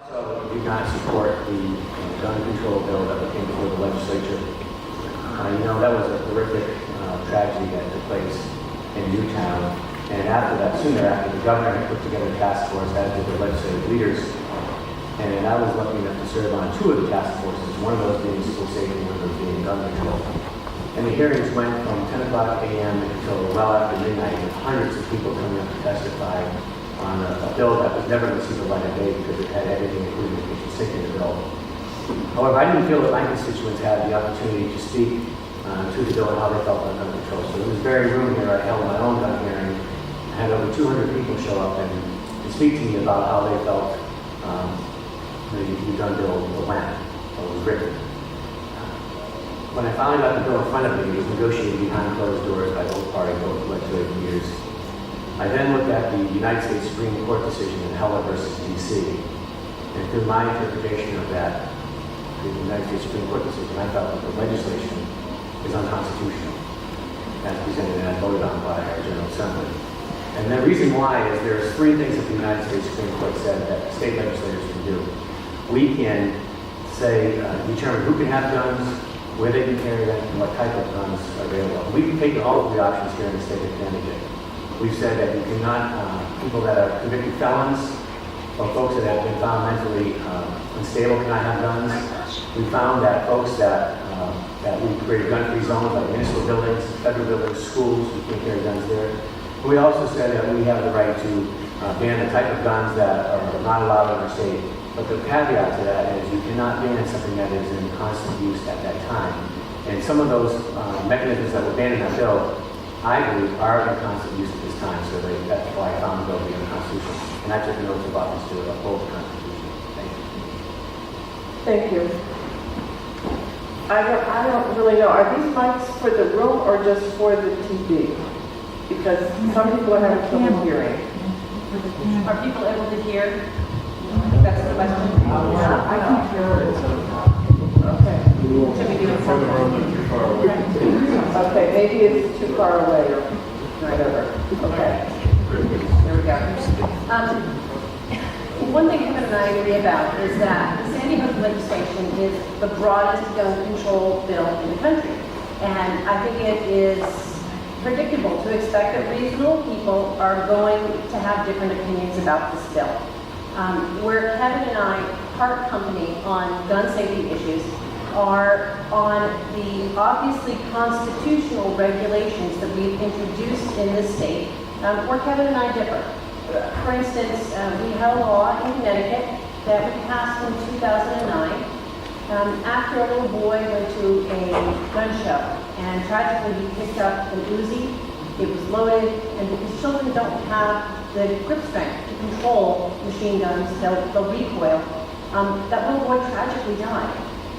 So we did not support the gun control bill that came before the legislature. That was a horrific tragedy that took place in Newtown. And after that, soon thereafter, the governor had put together a task force, as did the legislative leaders. And I was lucky enough to serve on two of the task forces, one of those being school safety, one of those being gun control. And the hearings went from 10 o'clock a.m. until well after midnight, with hundreds of people coming up to testify on a bill that was never going to see the light of day because it had everything, including the kitchen sink in the bill. However, I didn't feel that my constituents had the opportunity to speak to the bill and how they felt on gun control. So in this very room here, I held my own gun hearing. I had over 200 people show up and speak to me about how they felt the gun bill went or was written. When I finally got the bill in front of me, it was negotiated behind closed doors by both parties, both legislative leaders. I then looked at the United States Supreme Court decision in Heller versus D.C. And through my interpretation of that, the United States Supreme Court decision, I felt that the legislation is unconstitutional as presented and voted on by our General Assembly. And the reason why is there's three things that the United States Supreme Court said that state legislators can do. We can say, determine who can have guns, where they can carry them, and what type of guns are available. We've taken all of the options here in the state of Connecticut. We've said that you cannot, people that are convicted felons or folks that have been found mentally unstable cannot have guns. We found that folks that we created gun-free zones like municipal buildings, federal buildings, schools, we can't carry guns there. But we also said that we have the right to ban the type of guns that are not allowed in our state. But the caveat to that is you cannot ban something that is in constant use at that time. And some of those mechanisms that were banned in that bill, I believe, are in constant use at this time. So that's why I found the bill to be unconstitutional. And I took notes of office to uphold the Constitution. Thank you. Thank you. I don't really know. Are these mics for the room or just for the TV? Because some people are having trouble hearing. Are people able to hear? I think that's the question. Yeah, I can hear it. Okay. Should we do it from the room? Too far away. Okay, maybe it's too far away or whatever. Okay. There we go. One thing Kevin and I agree about is that the Sandy Hook legislation is the broadest gun control bill in the country. And I think it is predictable to expect that reasonable people are going to have different opinions about this bill. Where Kevin and I part company on gun safety issues are on the obviously constitutional regulations that we've introduced in this state, where Kevin and I differ. For instance, we had a law in Connecticut that we passed in 2009 after a little boy went to a gun show, and tragically he picked up an Uzi. It was loaded, and because children don't have the grip strength to control machine guns, they'll recoil. That little boy tragically died.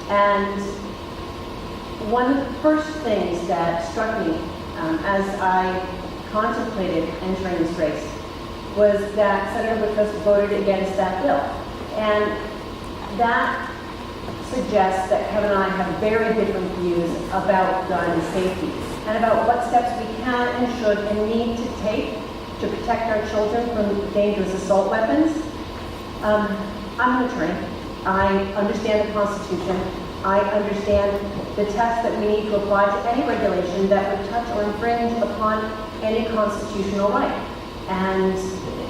And one of the first things that struck me as I contemplated entering this race was that Senator Whitfuss voted against that bill. And that suggests that Kevin and I have very different views about gun safety and about what steps we can and should and need to take to protect our children from dangerous assault weapons. I'm an attorney. I understand the Constitution. I understand the test that we need to apply to any regulation that would touch or infringe upon any constitutional right. And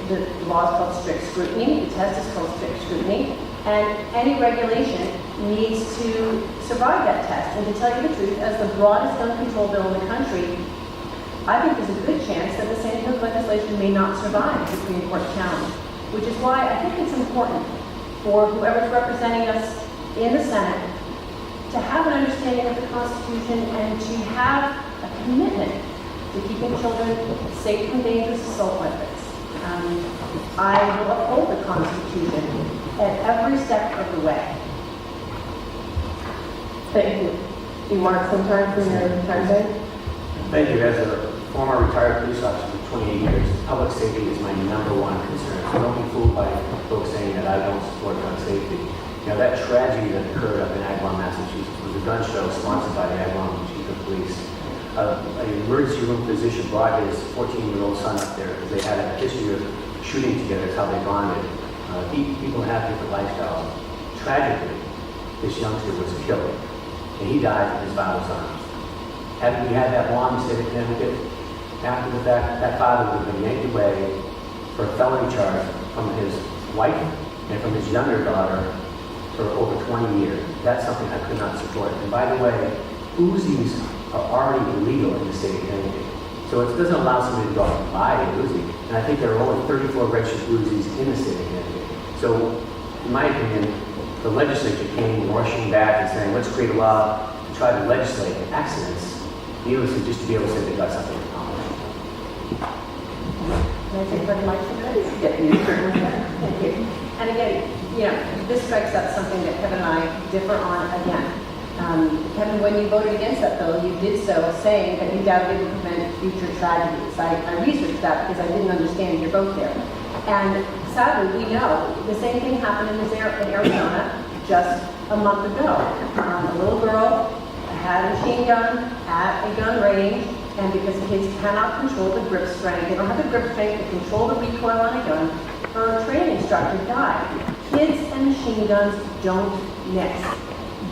the law is called strict scrutiny. The test is called strict scrutiny. And any regulation needs to survive that test. And to tell you the truth, as the broadest gun control bill in the country, I think there's a good chance that the Sandy Hook legislation may not survive the Supreme Court challenge, which is why I think it's important for whoever's representing us in the Senate to have an understanding of the Constitution and to have a commitment to keeping children safe from dangerous assault weapons. I will uphold the Constitution at every step of the way. Thank you. You mark some time for your time bank? Thank you. As a former retired police officer for 28 years, public safety is my number one concern. So don't be fooled by folks saying that I don't support gun safety. That tragedy that occurred up in Agawam, Massachusetts was a gun show sponsored by the Agawam Chief of Police. An emergency room physician brought his 14-year-old son up there because they had a history of shooting together. It's how they bonded. People have different lifestyles. Tragically, this youngster was killed, and he died in his father's arms. Had we had that law in the state of Connecticut, after the fact, that father would have been yanked away for a felony charge from his wife and from his younger daughter for over 20 years. That's something I could not support. And by the way, Uzis are already illegal in the state of Connecticut. So it doesn't allow somebody to go out and buy a Uzi. And I think there are only 34 registered Uzis in the state of Connecticut. So, in my opinion, the legislature came rushing back and saying, let's create a law to try to legislate accidents, needlessly just to be able to say they got something accomplished. Can I take very much of this? Yeah, you certainly can. Thank you. And again, this strikes up something that Kevin and I differ on again. Kevin, when you voted against that bill, you did so saying that you doubted it would prevent future tragedies. I researched that because I didn't understand your vote there. And sadly, we know the same thing happened in Arizona just a month ago. A little girl had a machine gun at a gun range, and because kids cannot control the grip strength, they don't have the grip strength to control the recoil on a gun, her training instructor died. Kids and machine guns don't mix.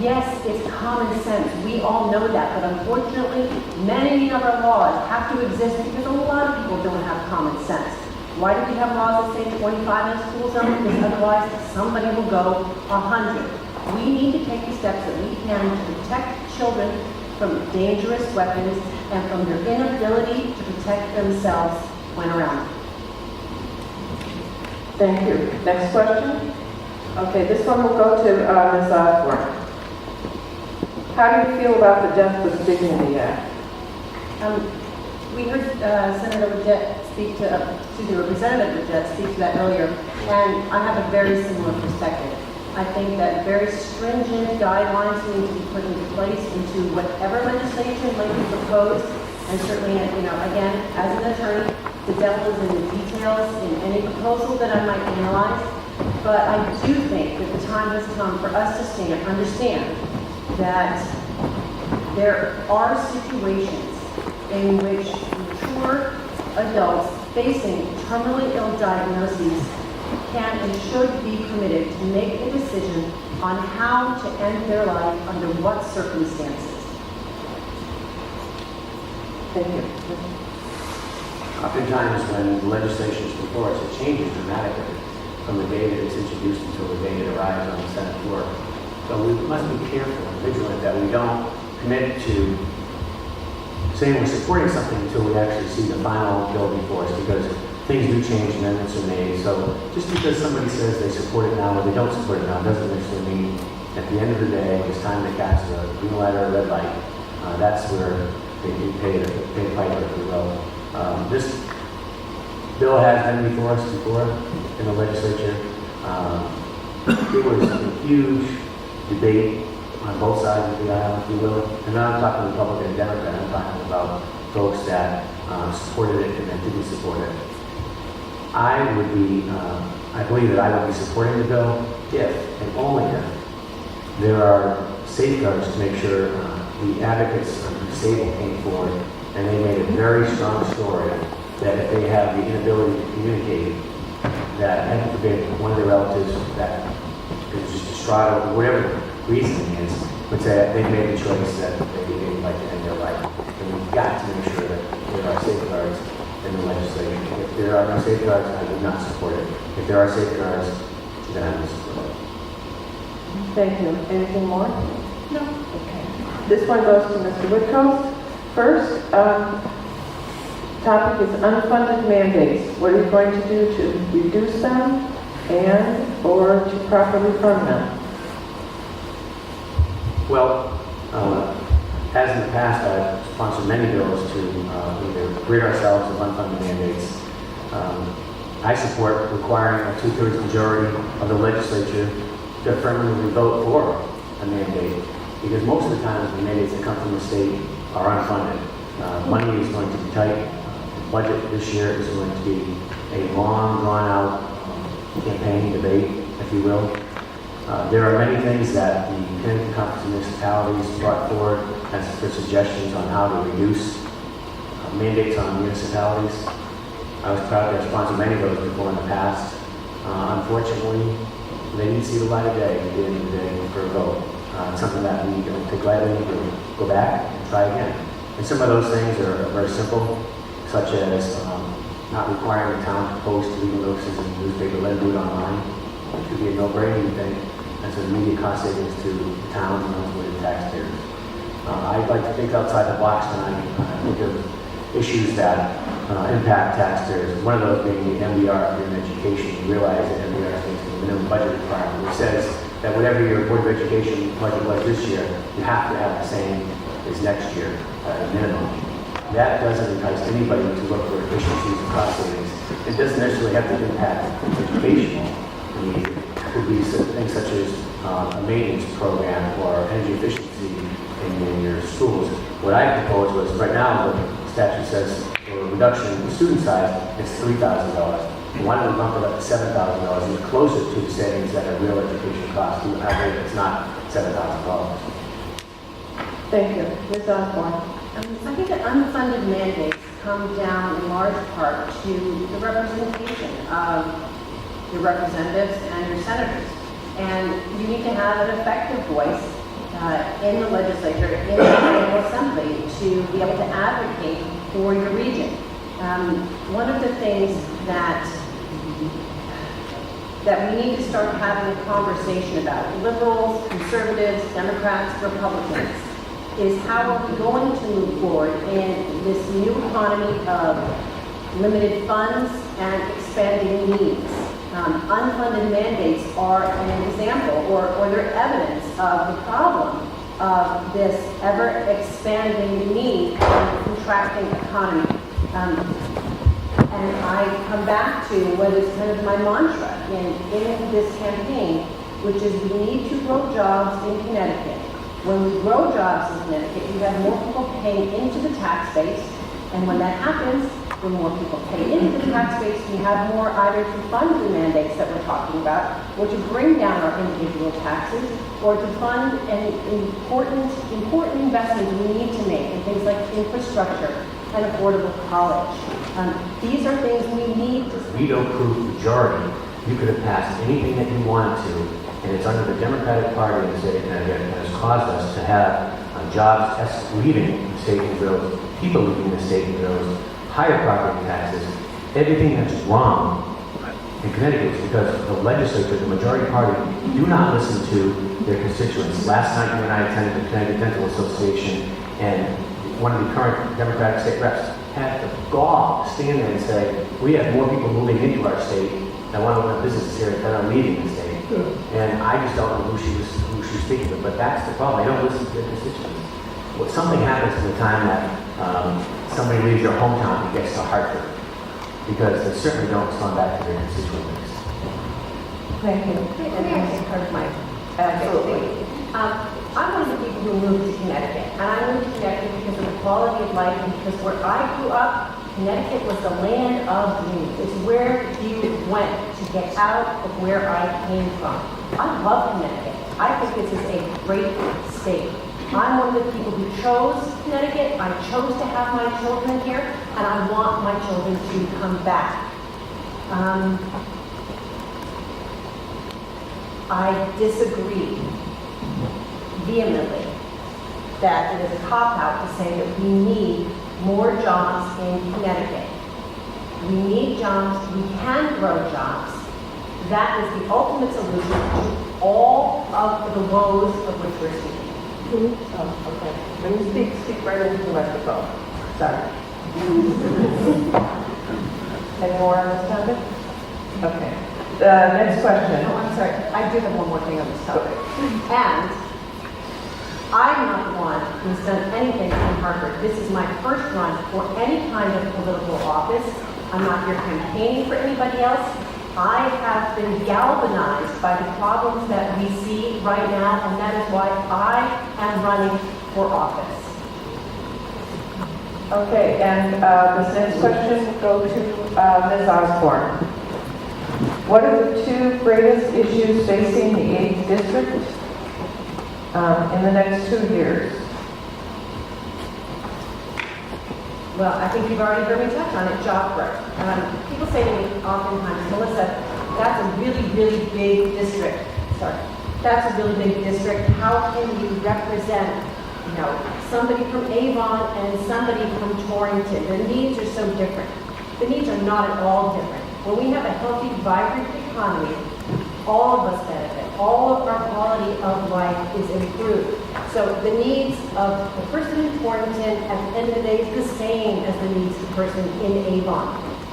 Yes, it's common sense. We all know that. But unfortunately, many of our laws have to exist because a lot of people don't have common sense. Why do we have laws that say 25 in a school zone? Because otherwise somebody will go 100. We need to take the steps that we can to protect children from dangerous weapons and from their inability to protect themselves when around. Thank you. Next question? Okay, this one will go to Ms. Osborne. How do you feel about the Death with Dignity Act? We heard Senator Bridget Representative Bridget speak to that earlier, and I have a very similar perspective. I think that very stringent guidelines need to be put into place into whatever legislation might be proposed, and certainly, again, as an attorney, the devil is in the details in any proposal that I might analyze, but I do think that the time has come for us to understand that there are situations in which mature adults facing terminally ill diagnoses can and should be permitted to make a decision on how to end their life under what circumstances. Thank you. Oftentimes when the legislation is before us, it changes dramatically from the day that it's introduced until the day it arrives on the Senate floor. So we must be careful and vigilant that we don't commit to saying we're supporting something until we actually see the final bill before us, because things do change, amendments are made. So just because somebody says they support it now or they don't support it now doesn't necessarily mean at the end of the day, when it's time to catch the green light or red light, that's where they do pay the piper, if you will. This bill has been before us before in the legislature. It was a huge debate on both sides of the aisle, if you will. And now I'm talking Republican and Democrat. I'm talking about folks that supported it and that didn't support it. I believe that I would be supporting the bill if, and only if, there are safeguards to make sure the advocates of the disabled came forward and they made a very strong story that if they have the inability to communicate, that heaven forbid one of their relatives that is just distraught over whatever the reasoning is, would say that they made the choice that they'd like to end their life. And we've got to make sure that there are safeguards in the legislation. If there are no safeguards, I would not support it. If there are safeguards, then I will support it. Thank you. Anything more? No. Okay. This one goes to Mr. Whitcombs. First, topic is unfunded mandates. What are you going to do to reduce them and or to properly fund them? Well, as in the past, I've sponsored many bills to either rid ourselves of unfunded mandates. I support requiring a 2/3 majority of the legislature to affirmatively vote for a mandate, because most of the times the mandates that come from the state are unfunded. Money is going to be tight. The budget this year is going to be a long, drawn-out campaign debate, if you will. There are many things that the Connecticut Conference of Municipalities brought forward as their suggestions on how to reduce mandates on municipalities. I was proud to have sponsored many of those before in the past. unfortunately, they didn't see the light of day at the end of the day for a vote. It's something that we don't take lightly, we go back and try again. And some of those things are very simple, such as not requiring the town to post legal notices in the newspaper, let them do it online. It should be a no-brainer, you think, as an immediate cost savings to the town and ultimately the taxpayers. I'd like to think outside the box when I think of issues that impact taxpayers. One of those being the MBR in education. You realize that MBR stands for the minimum budget requirement, which says that whatever your Board of Education budget was this year, you have to have the same as next year at a minimum. That doesn't entice anybody to look for efficiencies and cost savings. It doesn't necessarily have to impact educational need. It could be things such as a maintenance program or energy efficiency in your schools. What I proposed was, right now, the statute says for a reduction in the student size, it's $3,000. Why don't we bump it up to $7,000 and closer to the savings that are real education costs? I believe it's not $7,000. Thank you. Ms. Osborne? I think that unfunded mandates come down in large part to the representation of your representatives and your senators. And you need to have an effective voice in the legislature, in the General Assembly, to be able to advocate for your region. One of the things that we need to start having a conversation about, liberals, conservatives, Democrats, Republicans, is how are we going to move forward in this new economy of limited funds and expanding needs. Unfunded mandates are an example, or they're evidence of the problem of this ever-expanding need and contracting economy. And I come back to what is kind of my mantra in this campaign, which is we need to grow jobs in Connecticut. When we grow jobs in Connecticut, we have more people paying into the tax base, and when that happens, when more people pay into the tax base, we have more either to fund the mandates that we're talking about, or to bring down our individual taxes, or to fund an important investments we need to make in things like infrastructure and affordable college. These are things we need to... Veto-proof majority, you could have passed anything that you wanted to, and it's under the Democratic Party in the state of Connecticut that has caused us to have jobs leaving the state in droves, people leaving the state in droves, higher property taxes. Everything that's wrong in Connecticut is because the legislature, the majority party, do not listen to their constituents. Last night, you and I attended the Connecticut Dental Association, and one of the current Democratic state reps had the gall to stand there and say, we have more people moving into our state that want to run businesses here than are leaving the state. And I just don't know who she was speaking with, but that's the problem. They don't listen to their constituents. Well, something happens in the time that somebody leaves their hometown and gets to Hartford, because they certainly don't respond back to their constituents. Thank you. And that's part of my... Absolutely. I'm one of the people who moved to Connecticut, and I moved to Connecticut because of the quality of life and because where I grew up, Connecticut was the land of dreams. It's where you went to get out of where I came from. I love Connecticut. I think this is a great state. I'm one of the people who chose Connecticut. I chose to have my children here, and I want my children to come back. I disagree vehemently that it is a cop-out to say that we need more jobs in Connecticut. We need jobs, we can grow jobs. That is the ultimate solution to all of the woes of which we're speaking. Oh, okay. Let me speak right into the microphone. Sorry. Any more on this topic? Okay. The next question. Oh, I'm sorry, I do have one more thing on this topic. And I'm not the one who's done anything in Hartford. This is my first run for any kind of political office. I'm not here campaigning for anybody else. I have been galvanized by the problems that we see right now, and that is why I am running for office. Okay, and this next question will go to Ms. Osborne. What are the two greatest issues facing the 8th district in the next 2 years? Well, I think you've already heard me touch on it, job growth. People say to me oftentimes, Melissa, that's a a really, really big district. Sorry. That's a really big district. How can you represent, somebody from Avon and somebody from Torrington? The needs are so different. The needs are not at all different. When we have a healthy, vibrant economy, all of us benefit. All of our quality of life is improved. So the needs of the person in Torrington at the end of the day is the same as the needs of the person in Avon.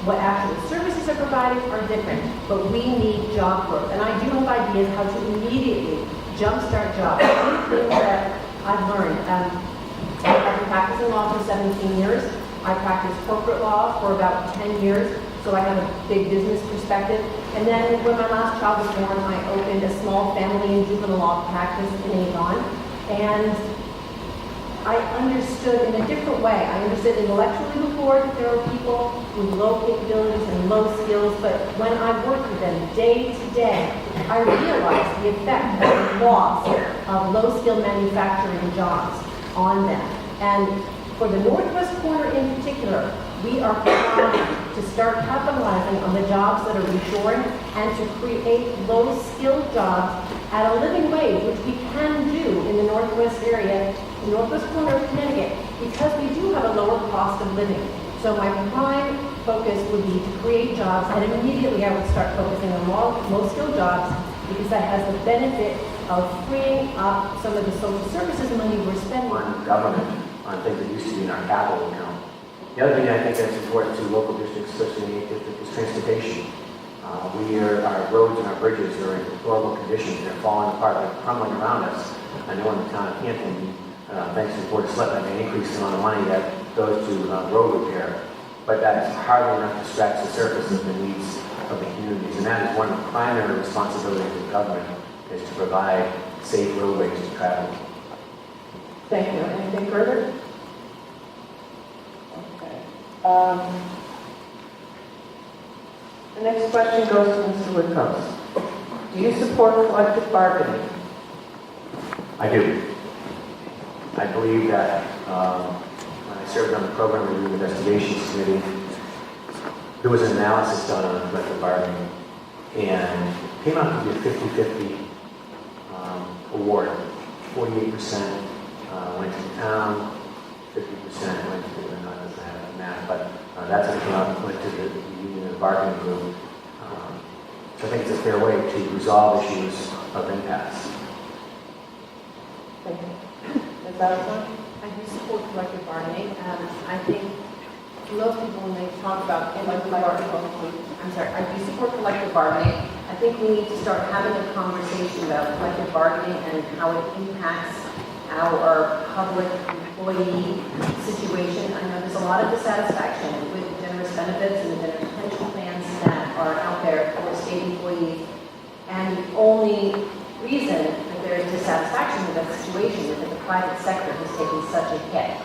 What actual services are provided are different, but we need job growth. And I do have ideas how to immediately jumpstart jobs. Things that I've learned. I've been practicing law for 17 years. I practiced corporate law for about 10 years, so I have a big business perspective. And then when my last child was born, I opened a small family and juvenile law practice in Avon. And I understood in a different way. I understood intellectually before that there are people with low capabilities and low skills, but when I worked with them day to day, I realized the effect of the loss of low-skill manufacturing jobs on them. And for the Northwest Corner in particular, we are trying to start capitalizing on the jobs that are reshoring and to create low-skilled jobs at a living wage, which we can do in the Northwest area, the Northwest Corner of Connecticut, because we do have a lower cost of living. So my prime focus would be to create jobs, and immediately I would start focusing on low-skilled jobs, because that has the benefit of freeing up some of the social services money we're spending On government, on things that used to be in our capital account. The other thing I think that's important to local districts, especially in the 8th district, is transportation. Our roads and our bridges are in horrible conditions. They're falling apart, they're crumbling around us. I know in the town of Hampton, thanks to the Board of Selectmen, they increased the amount of money that goes to road repair. But that's hardly enough to scratch the surface of the needs of the communities. And that is one of the primary responsibilities of government, is to provide safe roadways to travel. Thank you. Anything further? Okay. The next question goes to Mr. Woodcoast. Do you support collective bargaining? I do. I believe that when I served on the Program Review Investigations Committee, there was an analysis done on collective bargaining, and it came out to be a 50-50 award. 48% went to the town, 50% went to the, not doesn't have math, but that's what came out, went to the union and the bargaining group. So I think it's a fair way to resolve issues of impasse. Thank you. Ms. Allison? I do support collective bargaining. I think most people, when they talk about collective bargaining, I do support collective bargaining. I think we need to start having a conversation about collective bargaining and how it impacts our public employee situation. I know there's a lot of dissatisfaction with the generous benefits and the generous pension plans that are out there for state employees. And the only reason that there is dissatisfaction with that situation is that the private sector has taken such a hit.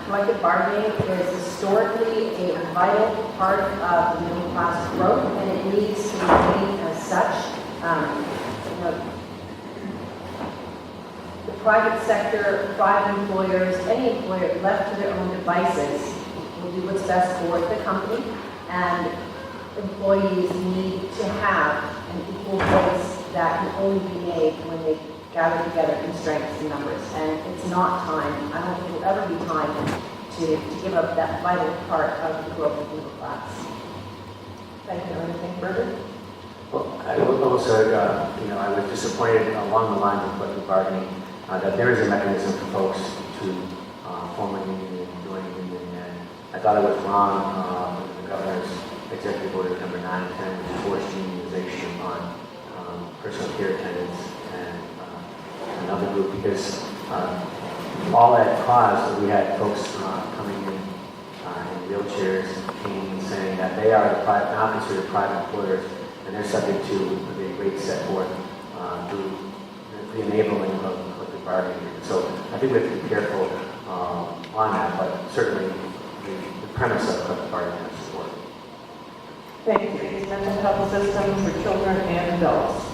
Collective bargaining is historically a vital part of the middle class growth, and it needs to remain as such. The private sector, private employers, any employer left to their own devices will do what's best for the company, and employees need to have an equal voice that can only be made when they gather together in strengths and numbers. And it's not time, I don't think it will ever be time to give up that vital part of the growth of the middle class. Thank you. Anything further? Well, I will also, I was disappointed along the lines of collective bargaining that there is a mechanism for folks to form a union and join a union. And I thought it was wrong with the governor's executive order number 9 and 10, which forced unionization on personal care attendants and another group, because all that caused, we had folks coming in wheelchairs and canes saying that they are not considered private employers, and they're subject to the rates set forth through the enabling of collective bargaining. So I think we have to be careful on that, but certainly the premise of collective bargaining is support. Thank you. These mental health systems for children and adults.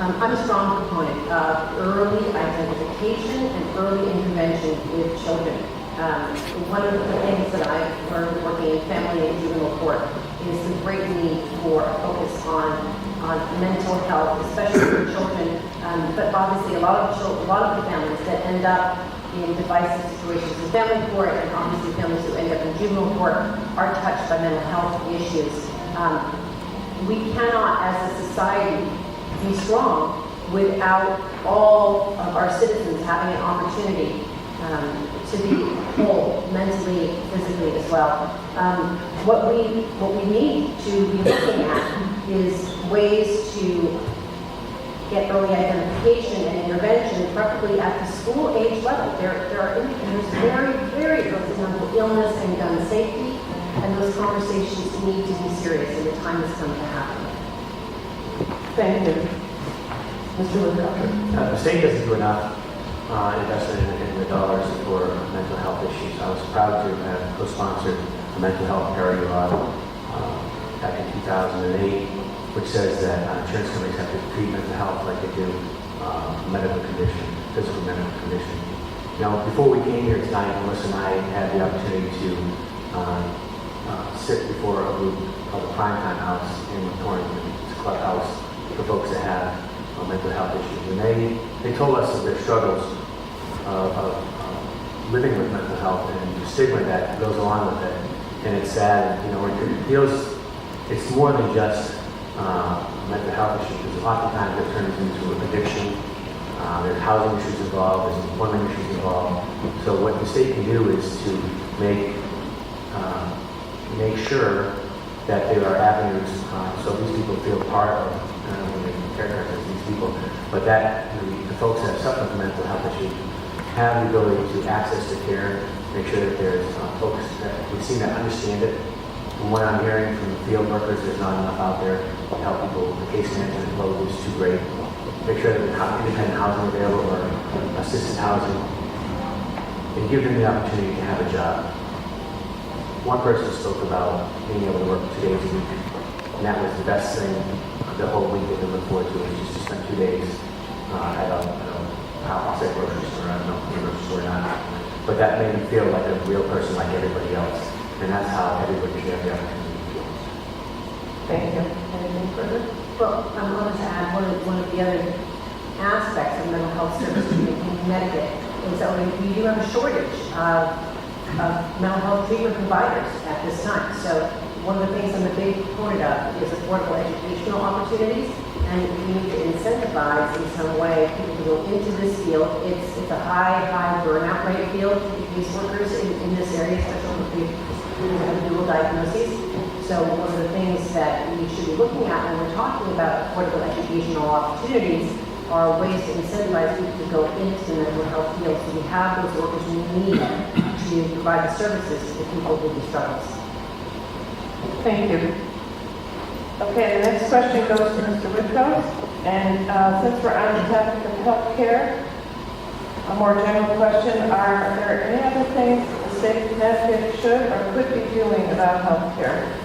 I'm a strong proponent of early identification and early intervention with children. One of the things that I've learned working in family and juvenile court is the great need for a focus on mental health, especially for children, but obviously a lot of the families that end up in divisive situations in family court, and obviously families who end up in juvenile court are touched by mental health issues. We cannot, as a society, be strong without all of our citizens having an opportunity to be whole mentally, physically as well. What we need to be looking at is ways to get early identification and intervention, preferably at the school age level. There's very, very early mental illness and gun safety, and those conversations need to be serious, and the time has come to happen. Thank you. Mr. Woodcock. The state doesn't do enough investment in the dollars for mental health issues. I was proud to have co-sponsored a mental health parity law back in 2008, which says that insurance companies have to treat mental health like they do medical condition, physical medical condition. Now, before we came here tonight, Melissa and I had the opportunity to sit before a group called the Primetime House in Torrington. It's a clubhouse for folks that have mental health issues. And they told us of their struggles of living with mental health and the stigma that goes along with it. And it's sad, it's more than just mental health issues, because oftentimes it turns into addiction. There's housing issues involved, there's employment issues involved. So what the state can do is to make sure that there are avenues so these people feel part of caregivers, these people, but that the folks that suffer from mental health issues have the ability to access to care, make sure that there's folks that we've seen that understand it. From what I'm hearing from the field workers, there's not enough out there to help people. The case management load is too great. Make sure that there's independent housing available or assisted housing, and give them the opportunity to have a job. One person spoke about being able to work 2 days a week, and that was the best thing the whole week they could look forward to, is just to spend 2 days at I'll say grocery store, I don't know if grocery store or not, but that made me feel like a real person like everybody else, and that's how everybody should have the opportunity to feel. Thank you. Anything further? Well, I wanted to add one of the other aspects of mental health services in Connecticut is that we do have a shortage of mental health treatment providers at this time. So one of the things I'm a big proponent of is affordable educational opportunities, and we need to incentivize in some way people to go into this field. It's a high burnout rate field for police workers in this area, especially if people have dual diagnoses. So one of the things that we should be looking at when we're talking about affordable educational opportunities are ways to incentivize people to go into the mental health field, so we have those workers we need to provide the services to the people with these struggles. Thank you. Okay, the next question goes to Mr. Whitcoe. And since we're on the topic of health care, a more general question, are there any other things the state of Connecticut should or could be doing about health care?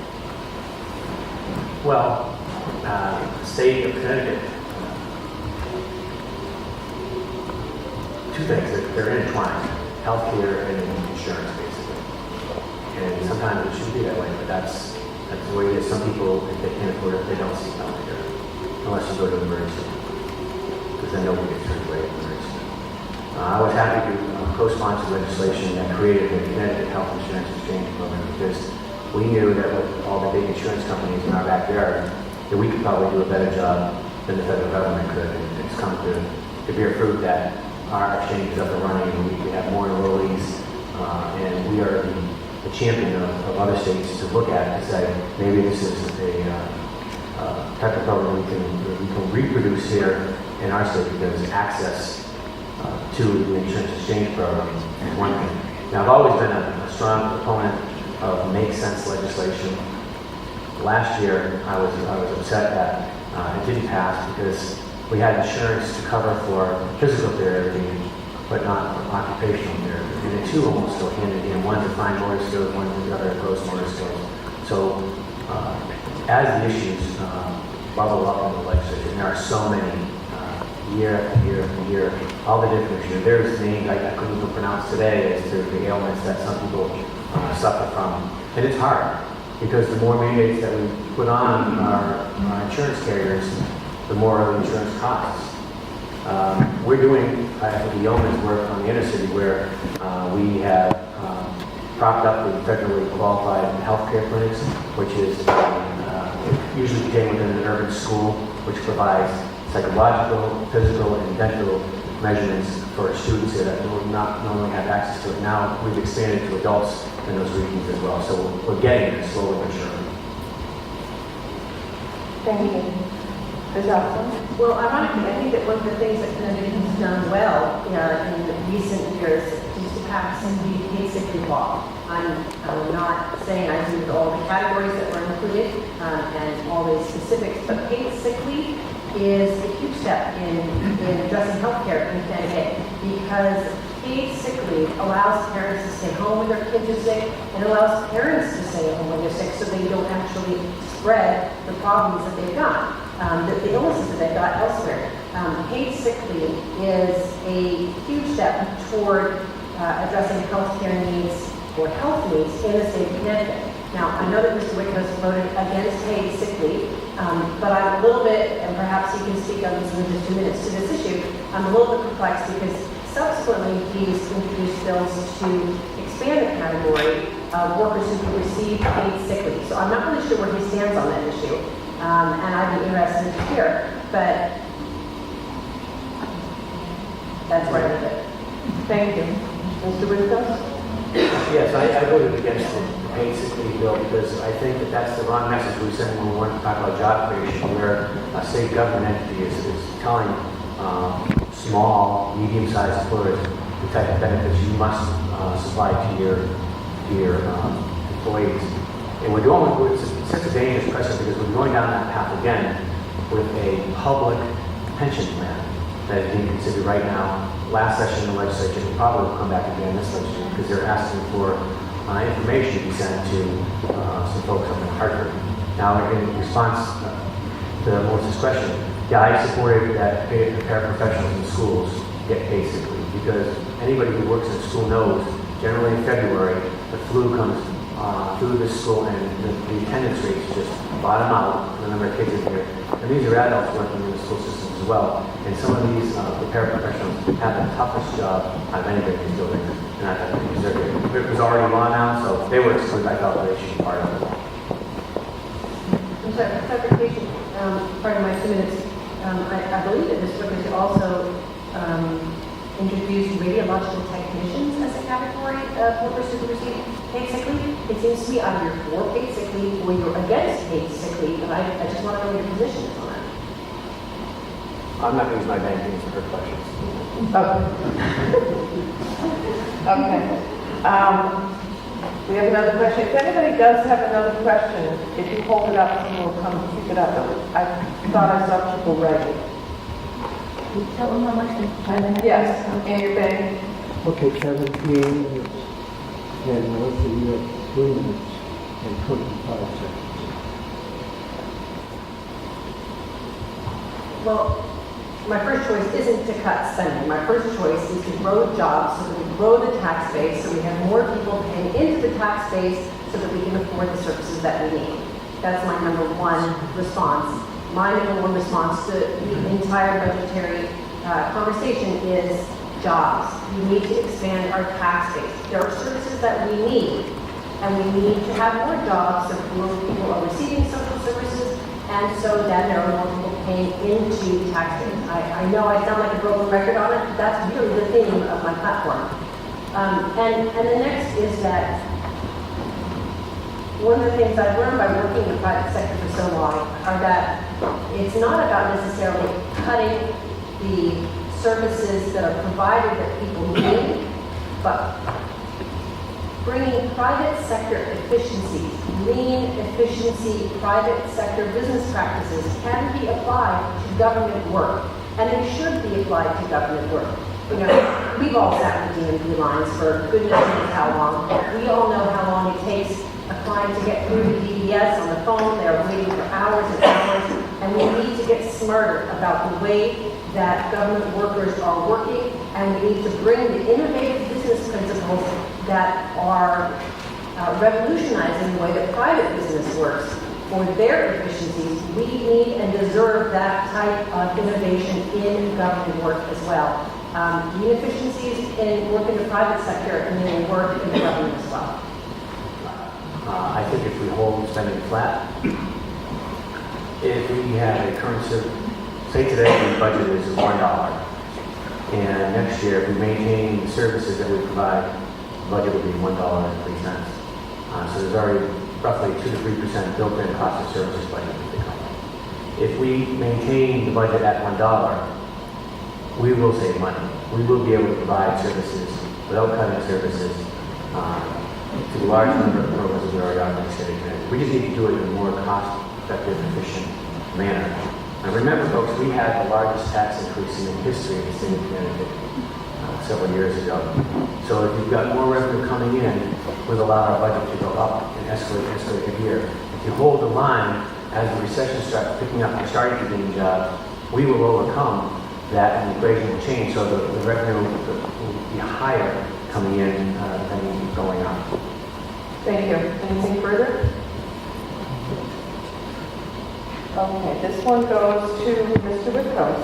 Well, the state of Connecticut, two things, they're intertwined, healthcare and insurance, basically. And sometimes it shouldn't be that way, but that's the way it is. Some people, if they can't afford it, they don't seek healthcare, unless you go to emergency, because then nobody gets turned away at emergency. I was happy to co-sponsor legislation that created the Connecticut Health Insurance Exchange Program, because we knew that with all the big insurance companies in our backyard, that we could probably do a better job than the federal government could. And it's come to bear fruit that our exchange is up and running, and we have more enrollees, and we are the champion of other states to look at to say, maybe this is a type of program we can reproduce here in our state, because access to the insurance exchange program is one thing. Now, I've always been a strong proponent of make sense legislation. Last year, I was upset that it didn't pass because we had insurance to cover for physical therapy, but not for occupational therapy. And the two almost go hand in hand. One's refined motor skills, one's the other gross motor skills. So as the issues bubble up in the legislature, and there are so many year after year after year, all the different issues. There's names I couldn't even pronounce today as to the ailments that some people suffer from. And it's hard. because the more mandates that we put on our insurance carriers, the more the insurance costs. We're doing, I think, the yeoman's work on the inner city where we have propped up the federally qualified healthcare clinics, which is usually contained within an urban school, which provides psychological, physical, and dental measurements for students here that will not normally have access to it. Now we've expanded to adults in those regions as well, so we're getting there slowly but surely. Thank you. Ms. Austin? Well, ironically, I think that one of the things that Connecticut has done well in recent years is to pass the paid sick leave law. I'm not saying I agree with all the categories that were included and all the specifics, but paid sick leave is a huge step in addressing healthcare in Connecticut because paid sick leave allows parents to stay home when their kids are sick and allows parents to stay home when they're sick so they don't actually spread the problems that they've got, the illnesses that they've got elsewhere. Paid sick leave is a huge step toward addressing healthcare needs or health needs in the state of Connecticut. Now, I know that Mr. Wickhouse voted against paid sick leave, but I'm a little bit, and perhaps he can speak on this in just 2 minutes to this issue, I'm a little bit perplexed because subsequently he's introduced bills to expand the category of workers who can receive paid sick leave. So I'm not really sure where he stands on that issue, and I'd be interested to hear, but that's where I leave it. Thank you. Mr. Wickhouse? Yes, I voted against the paid sick leave bill because I think that that's the wrong message we send when we want to talk about job creation, where a state government entity is telling small, medium-sized employers the type of benefits you must supply to your employees. And we're going with such a dangerous precedent because we're going down that path again with a public pension plan that is being considered right now. Last session in the legislature will probably come back again this legislature because they're asking for information to be sent to some folks up in Hartford. Now, in response to Melissa's question, yeah, I supported that paraprofessionals in schools get paid sick leave because anybody who works in school knows generally in February the flu comes through the school and the attendance rates just bottom out for the number of kids in here. And these are adults working in the school system as well. And some of these the paraprofessionals have the toughest job out of anybody in these buildings. And I thought they deserved it. It was already law now, so they were excluded. I thought they should be part of it. I'm sorry, for clarification, part of my 2 minutes, I believe that this book has also introduced radiological technicians as a category of workers who receive paid sick leave. It seems to me either you're for paid sick leave or you're against paid sick leave, and I just want to know what your position is on that. I'm not going to use my bank to answer her questions. Okay. We have another question. If anybody does have another question, if you hold it up, someone will come pick it up. I thought I saw people ready. Tell them how much they Yes, in your bank. Okay, 17 minutes, and Melissa, you have 3 minutes and 25 seconds. Well, my first choice isn't to cut spending. My first choice is to grow jobs so that we grow the tax base, so we have more people paying into the tax base so that we can afford the services that we need. That's my number one response. My number one response to the entire budgetary conversation is jobs. We need to expand our tax base. There are services that we need, and we need to have more jobs so more people are receiving social services, and so then there are more people paying into tax base. I know I sound like a broken record on it, but that's really the theme of my platform. And the next is that one of the things I've learned by working in the private sector for so long are that it's not about necessarily cutting the services that are provided that people need, but bringing private sector efficiencies, lean efficiency, private sector business practices can be applied to government work, and they should be applied to government work. You know, we've all sat in DMV lines for goodness knows how long. We all know how long it takes a client to get through the DBS on the phone. They're waiting for hours and hours, and we need to get smarter about the way that government workers are working, and we need to bring the innovative business principles that are revolutionizing the way that private business works for their efficiencies. We need and deserve that type of innovation in government work as well. The inefficiencies in work in the private sector and then work in the government as well. I think if we hold spending flat, if we have a current say today the budget is $1, and next year if we maintain the services that we provide, the budget will be $1.03. So there's already roughly 2 to 3% built-in cost of services budget for the company. If we maintain the budget at $1, we will save money. We will be able to provide services without cutting services to a large number of programs that we already are in the state of Connecticut. We just need to do it in a more cost-effective, efficient manner. And remember, folks, we had the largest tax increase in the history of the state of Connecticut several years ago. So if you've got more revenue coming in, we'll allow our budget to go up and escalate every year. If you hold the line, as the recession starts picking up and starting to gain jobs, we will overcome that and the equation will change. So the revenue will be higher coming in than going up. Thank you. Anything further? Okay, this one goes to Mr. Whitcomb.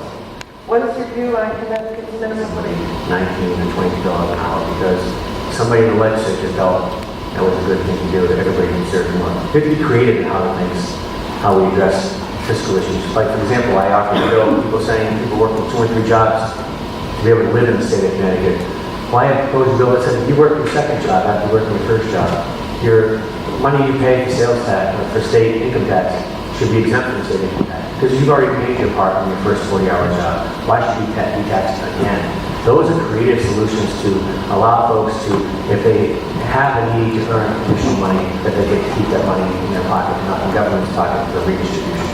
What is your view on Connecticut's minimum wage? $19 and $22 an hour, because somebody in the legislature felt that was a good thing to do, that everybody deserved more. We have to be creative in how we address fiscal issues. Like, for example, I offered a bill, people saying people working 2 or 3 jobs to be able to live in the state of Connecticut. Well, I proposed a bill that said if you work your second job after working your first job, your money you pay for sales tax, or for state income tax, should be exempt from state income tax. Because you've already paid your part in your first 40-hour job. Why should you be taxed again? Those are creative solutions to allow folks to, if they have a need to earn additional money, that they get to keep that money in their pocket, not in the government's pocket for redistribution.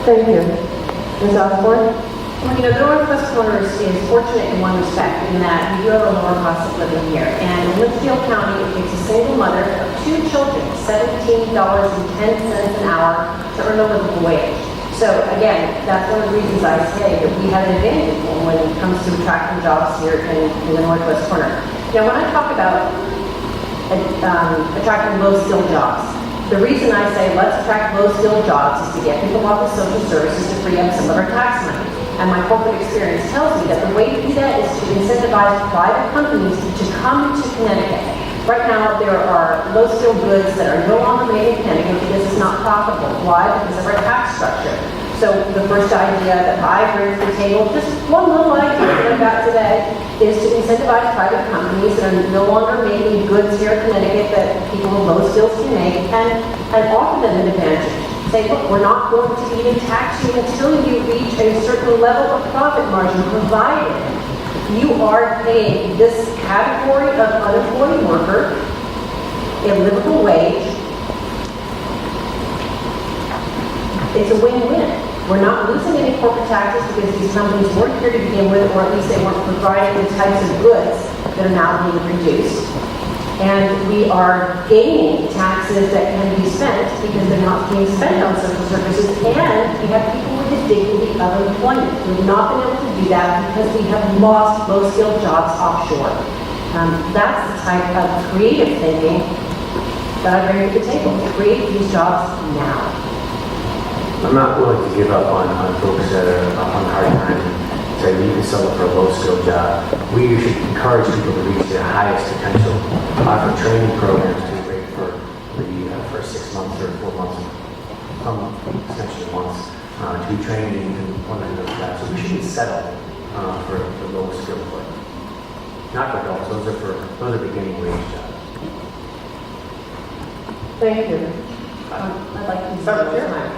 Thank you. Ms. Osborne? Well, the Northwest Corner is fortunate in one respect, in that we do have a lower cost of living here. And in Litchfield County, it takes a single mother of 2 children, $17.10 an hour to earn a livable wage. So again, that's one of the reasons I say that we have an advantage when it comes to attracting jobs here in the Northwest Corner. Now, when I talk about attracting low-skilled jobs, the reason I say let's attract low-skilled jobs is to get people off of social services to free up some of our tax money. And my corporate experience tells me that the way to do that is to incentivize private companies to come to Connecticut. Right now, there are low-skilled goods that are no longer made in Connecticut because it's not profitable. Why? Because of our tax structure. So the first idea that I bring to the table, just one little idea that I got today, is to incentivize private companies that are no longer making goods here in Connecticut that people with low skills can make, and offer them an advantage. Say, look, we're not going to even tax you until you reach a certain level of profit margin, provided you are paying this category of unemployed worker a livable wage. It's a win-win. We're not losing any corporate taxes because these companies weren't here to begin with, or at least they weren't providing the types of goods that are now being produced. And we are gaining taxes that can be spent because they're not being spent on social services, and we have people with the dignity of employment. We've not been able to do that because we have lost low-skilled jobs offshore. That's the type of creative thinking that I bring to the table, to create these jobs now. I'm not willing to give up on folks that are on hard times and say we can sell it for a low-skilled job. We should encourage people to reach their highest potential, offer training programs to rate for the first 6 months or 4 months, some essentially months, to be trained in one of those jobs. So we should be settled for low-skilled work. Not for adults, those are beginning wage jobs. Thank you. I'd like to use more time.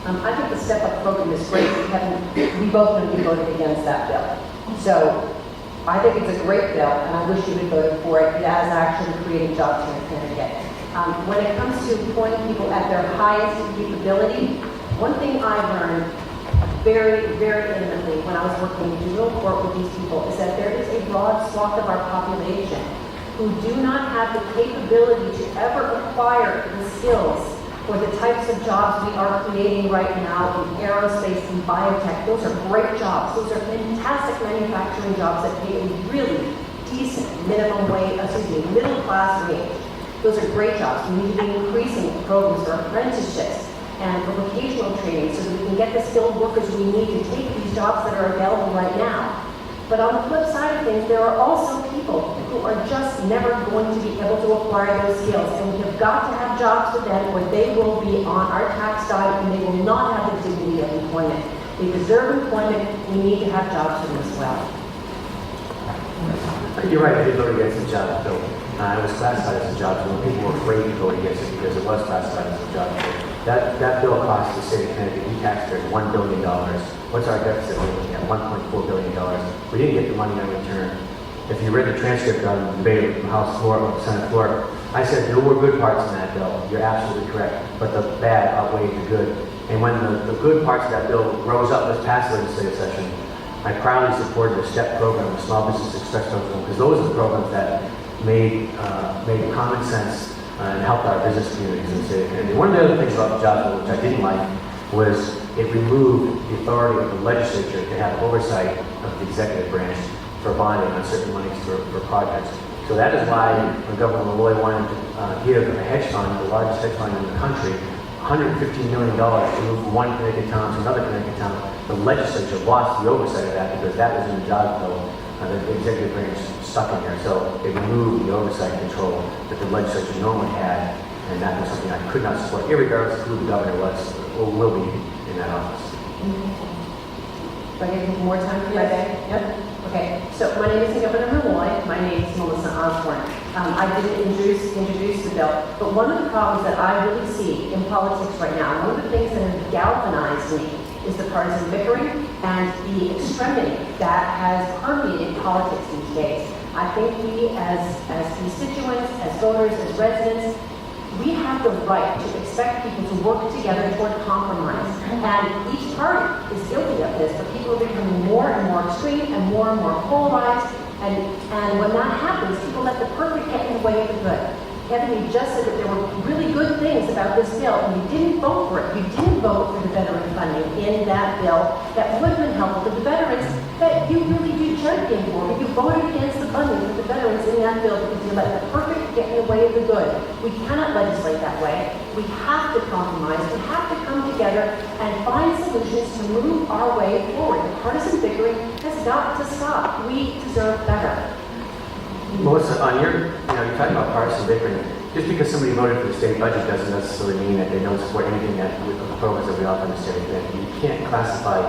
I think the Step Up program is great. We both know we voted against that bill. So I think it's a great bill, and I wish you had voted for it. It has actually created jobs here in Connecticut. When it comes to employing people at their highest capability, one thing I learned very, very intimately when I was working in juvenile court with these people is that there is a broad swath of our population who do not have the capability to ever acquire the skills or the types of jobs we are creating right now in aerospace and biotech. Those are great jobs. Those are fantastic manufacturing jobs that pay a really decent minimum wage, middle class wage. Those are great jobs. We need to be increasing programs for apprenticeships and for vocational training so that we can get the skilled workers we need to take these jobs that are available right now. But on the flip side of things, there are also people who are just never going to be able to acquire those skills. And we have got to have jobs for them or they will be on our tax diet and they will not have the dignity of employment. They deserve employment. We need to have jobs for them as well. You're right, I did vote against the job bill. It was classified as a job bill. People were afraid to vote against it because it was classified as a job bill. That bill cost the state of Connecticut, we taxpayers, $1 billion. What's our deficit? We're looking at $1.4 billion. We didn't get the money in return. If you read the transcript on the debate from the House floor or the Senate floor, I said there were good parts in that bill. You're absolutely correct. But the bad outweighed the good. And when the good parts of that bill rose up this past legislative session, I proudly supported the STEP program, the Small Business Express program, because those are the programs that made common sense and helped our business communities in the state of Connecticut. One of the other things about the job bill, which I didn't like, was it removed the authority of the legislature to have oversight of the executive branch for bonding on certain monies for projects. So that is why when Governor Malloy wanted to give a hedge fund, the largest hedge fund in the country, $115 million to move from one Connecticut town to another Connecticut town. The legislature lost the oversight of that because that was in the job bill. The executive branch stuck in there. So they removed the oversight control that the legislature normally had, and that was something I could not support, irregardless of who the governor was or will be in that office. Do I get more time for that? Yep. Okay, so my name is Governor Malloy. My name is Melissa Osborne. I didn't introduce the bill, but one of the problems that I really see in politics right now, one of the things that has galvanized me is the partisan bickering and the extremity that has permeated politics these days. I think we as constituents, as voters, as residents, we have the right to expect people to work together toward compromise. And each party is guilty of this, but people are becoming more and more extreme and more polarized. And when that happens, people let the perfect get in the way of the good. Kevin, you just said that there were really good things about this bill, and you didn't vote for it. You didn't vote for the veteran funding in that bill that would have been helpful to the veterans that you really do champion for, but you voted against the funding for the veterans in that bill because you let the perfect get in the way of the good. We cannot legislate that way. We have to compromise. We have to come together and find solutions to move our way forward. The partisan bickering has got to stop. We deserve better. Melissa, on your, you're talking about partisan bickering. Just because somebody voted for the state budget doesn't necessarily mean that they don't support anything that with the programs that we offer in the state. You can't classify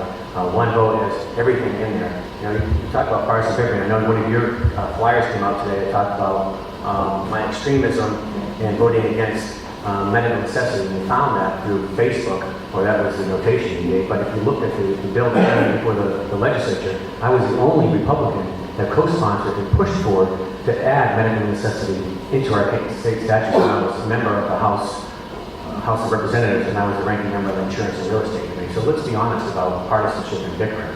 one vote as everything in there. You talk about partisan bickering. I know one of your flyers came out today that talked about my extremism and voting against medical necessity. And you found that through Facebook, or that was the notation you gave. But if you looked at the bill before the legislature, I was the only Republican that co-sponsored and pushed forward to add medical necessity into our state statute. And I was a member of the House of Representatives, and I was the ranking member of the Insurance and Real Estate Committee. So let's be honest about partisanship and bickering.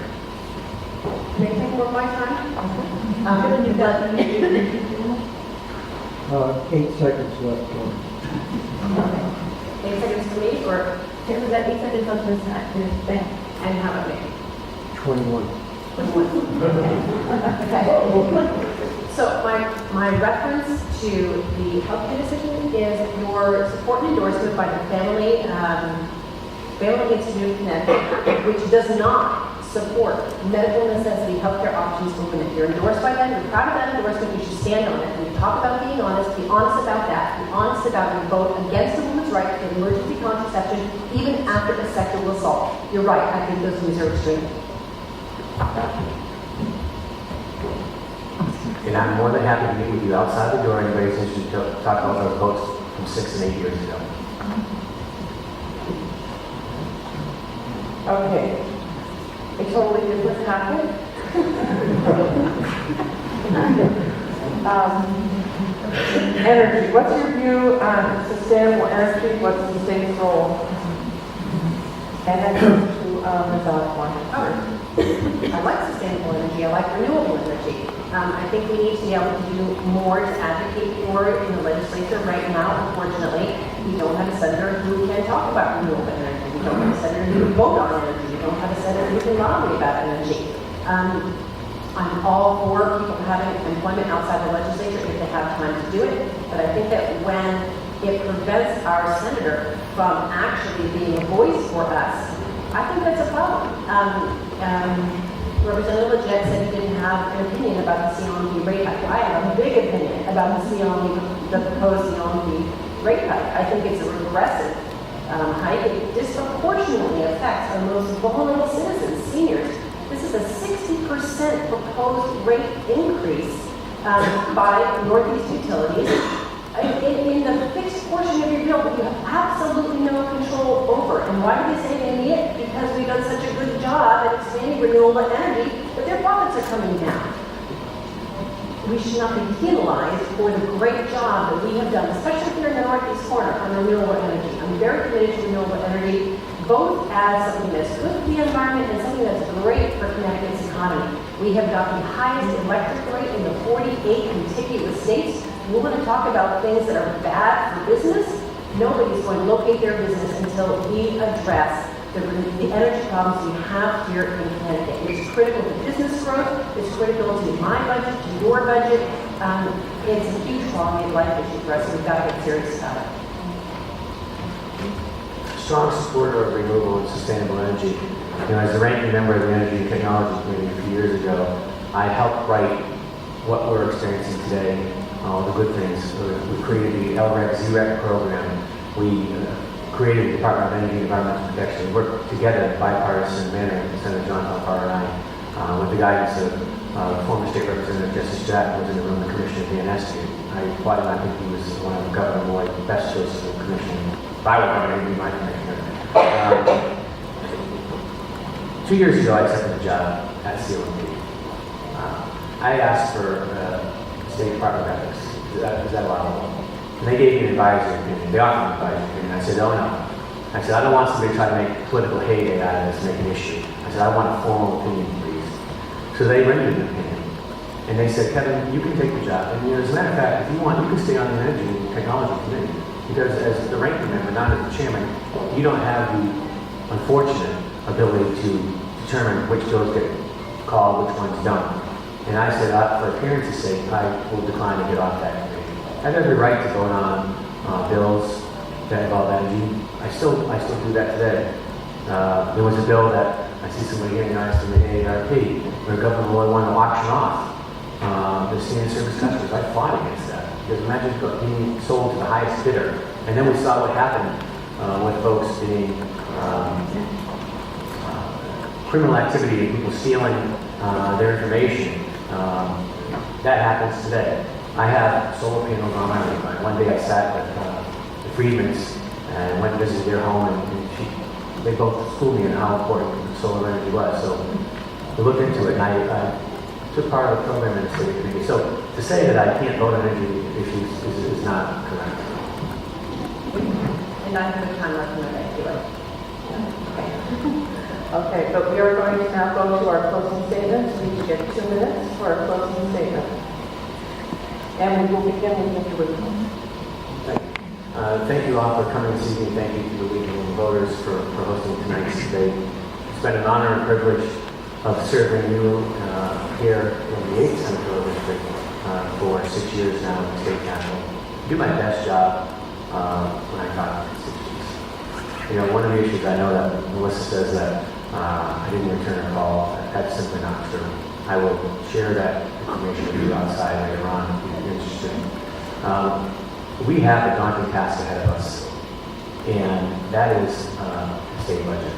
Can I take more of my time? 8 seconds left. 8 seconds for me, or It was at 8 seconds on this thing. and how about me? 21. Okay. So my reference to the healthcare decision is your support and endorsement by the Family Institute of Connecticut, which does not support medical necessity healthcare options for women. If you're endorsed by them, you're proud of that endorsement, you should stand on it. When you talk about being honest, be honest about that. Be honest about your vote against a woman's right to get emergency contraception, even after a sexual assault. You're right, I think those views are extreme. And I'm more than happy to meet with you outside the door and raise issues to talk about those votes from 6 and 8 years ago. Okay. A totally different topic. Energy. What's your view on sustainable energy? What's the state's role? And then go to Ms. Osborne. I like sustainable energy. I like renewable energy. I think we need to be able to do more to advocate for it in the legislature right now. Unfortunately, we don't have a senator who can talk about renewable energy. We don't have a senator who can vote on energy. We don't have a senator who can lobby about energy. I'm all for people having employment outside the legislature if they have time to do it, but I think that when it prevents our senator from actually being a voice for us, I think that's a problem. Representative Legette said he didn't have an opinion about the CLMP rate hike. I have a big opinion about the proposed CLMP rate hike. I think it's a regressive hike. It disproportionately affects our most vulnerable citizens, seniors. This is a 60% proposed rate increase by Northeast Utilities in the fixed portion of your bill that you have absolutely no control over. And why do they say they need it? Because we've done such a good job at expanding renewable energy that their profits are coming down. We should not be penalized for the great job that we have done, especially here in the Northeast corner on renewable energy. I'm very committed to renewable energy, both as something that's good for the environment and something that's great for Connecticut's economy. We have got the highest electric rate in the 48 contiguous states. We want to talk about things that are bad for business. Nobody's going to locate their business until we address the energy problems we have here in Connecticut. It's critical to business growth. It's critical to my budget, to your budget. It's a huge quality of life issue for us, and we've got to get serious about it. Strong supporter of renewable and sustainable energy. As the ranking member of the Energy and Technology Committee a few years ago, I helped write what we're experiencing today, all the good things. We created the LREC ZREC program. We created the Department of Energy and Environmental Protection. We worked together in a bipartisan manner, Senator John Alfaro and I, with the guidance of former State Representative Jesse Stratton, who was in the room, the Commissioner of the NSU. I applaud him. I think he was one of Governor Moy's best choices of commissioner. If I were governor, he'd be my commissioner. 2 years ago, I accepted the job at CLMP. I asked for State Department of Ethics. Is that allowable? And they gave me an advisory opinion. They offered me an advisory opinion. I said, oh no. I said, I don't want somebody to try to make political heyday out of this, make an issue. I said, I want a formal opinion, please. So they rendered an opinion. And they said, Kevin, you can take the job. And as a matter of fact, if you want, you can stay on the Energy and Technology Committee. Because as the ranking member, not as the chairman, you don't have the unfortunate ability to determine which bills get called, which ones don't. And I said, for appearance's sake, I will decline to get off that committee. I have every right to vote on bills that involve energy. I still do that today. There was a bill that I see somebody getting asked in the AARP where Governor Moore wanted to auction off the standard service customers. I fought against that. Because imagine being sold to the highest bidder. And then we saw what happened with folks being criminal activity and people stealing their information. That happens today. I have solar panels on my roof. One day I sat with the Friedmans and went to visit their home, and they both schooled me in how important solar energy was. So we looked into it, and I took part of the program in the city committee. So to say that I can't vote on energy issues is not correct. And I have a time left in my life, do it. Okay, but we are going to now go to our closing statements. We each get 2 minutes for our closing statement. And we will begin with Mr. Whitcomb. Thank you all for coming this evening. Thank you to the League of Voters for hosting tonight's debate. It's been an honor and privilege of serving you here in the 8th Senatorial District for 6 years now in the state capitol. I do my best job when I talk to constituents. One of the issues I know that Melissa says that I didn't return a call. That's simply not true. I will share that information with you outside later on if you're interested. We have a daunting task ahead of us, and that is the state budget.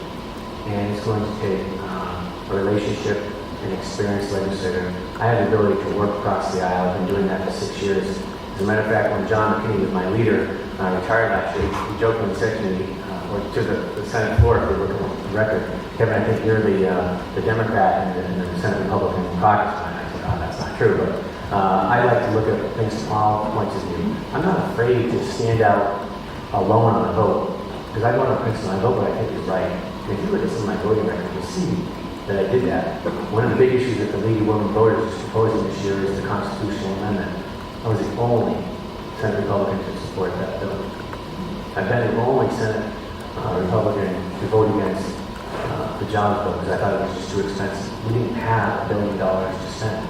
And it's going to take a relationship and experienced legislator. I have the ability to work across the aisle. I've been doing that for 6 years. As a matter of fact, when John McKinney was my leader, retired last year, he jokingly said to me, or to the Senate floor, if you look at the record, Kevin, I think you're the Democrat in the Senate Republican caucus. I said, oh, that's not true, but I like to look at things from all points of view. I'm not afraid to stand out alone on a vote, because I vote on principle. I vote what I think is right. And if you look at some of my voting records, you'll see that I did that. One of the big issues that the League of Women Voters is proposing this year is the constitutional amendment. I was the only Senate Republican to support that bill. I've been the only Senate Republican to vote against the jobs bill because I thought it was just too expensive. We didn't have $1 billion to spend.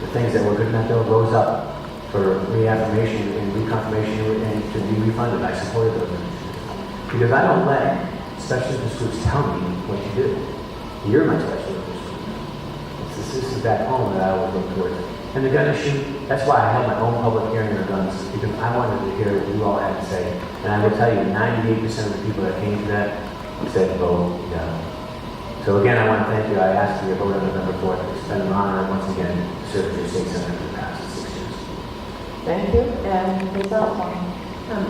The things that were good in that bill rose up for reaffirmation and reconfirmation and to be refunded. I supported those initiatives. Because I don't let special interest groups tell me what to do. You're my special interest group. This is that home that I always look towards. And the gun issue, that's why I held my own public hearing on guns, because I wanted to hear what you all had to say. And I will tell you, 98% of the people that came to that said vote no. So again, I want to thank you. I asked for your vote on November 4th. It's been an honor once again to serve as your state senator for the past 6 years. Thank you, and Ms. Osborne.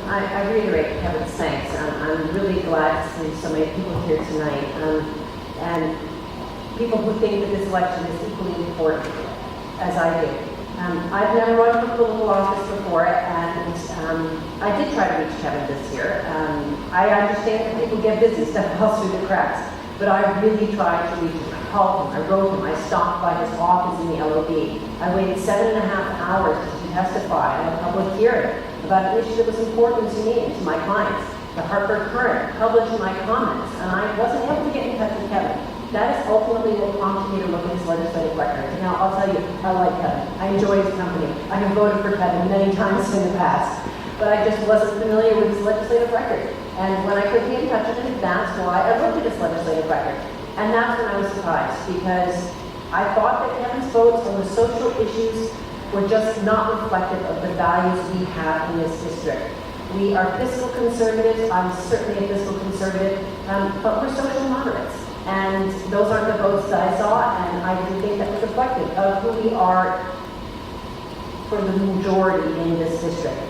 I reiterate Kevin's thanks. I'm really glad to see so many people here tonight. And people who think that this election is equally important as I do. I've never run for political office before, and I did try to reach Kevin this year. I understand that people get busy, stuff falls through the cracks, but I really tried to reach him. I called him, I wrote him, I stopped by his office in the LOB. I waited 7.5 hours to testify at a public hearing about an issue that was important to me and to my clients. The Hartford Current published my comments, and I wasn't able to get in touch with Kevin. That is ultimately what prompted me to look at his legislative record. Now, I'll tell you, I like Kevin. I enjoy his company. I have voted for Kevin many times in the past, but I just wasn't familiar with his legislative record. And when I could get in touch with him, that's why I looked at his legislative record. And that's when I was surprised, because I thought that Kevin's votes on the social issues were just not reflective of the values we have in this district. We are fiscal conservatives. I'm certainly a fiscal conservative, but we're social moderates. And those aren't the votes that I saw, and I didn't think that was reflective of who we are for the majority in this district.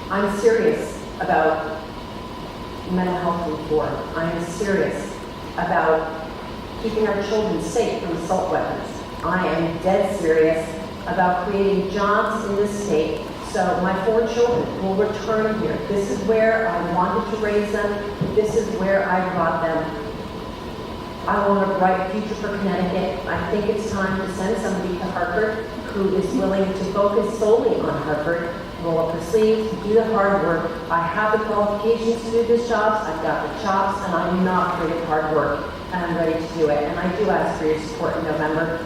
I'm serious about mental health reform. I'm serious about keeping our children safe from assault weapons. I am dead serious about creating jobs in this state so my 4 children will return here. This is where I wanted to raise them. This is where I brought them. I want a bright future for Connecticut. I think it's time to send somebody to Hartford who is willing to focus solely on Hartford, roll up her sleeves, do the hard work. I have the qualifications to do this job. I've got the chops, and I'm not afraid of hard work, and I'm ready to do it. And I do ask for your support in November.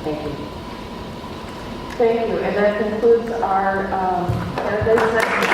Thank you. Thank you, and that concludes our candidates.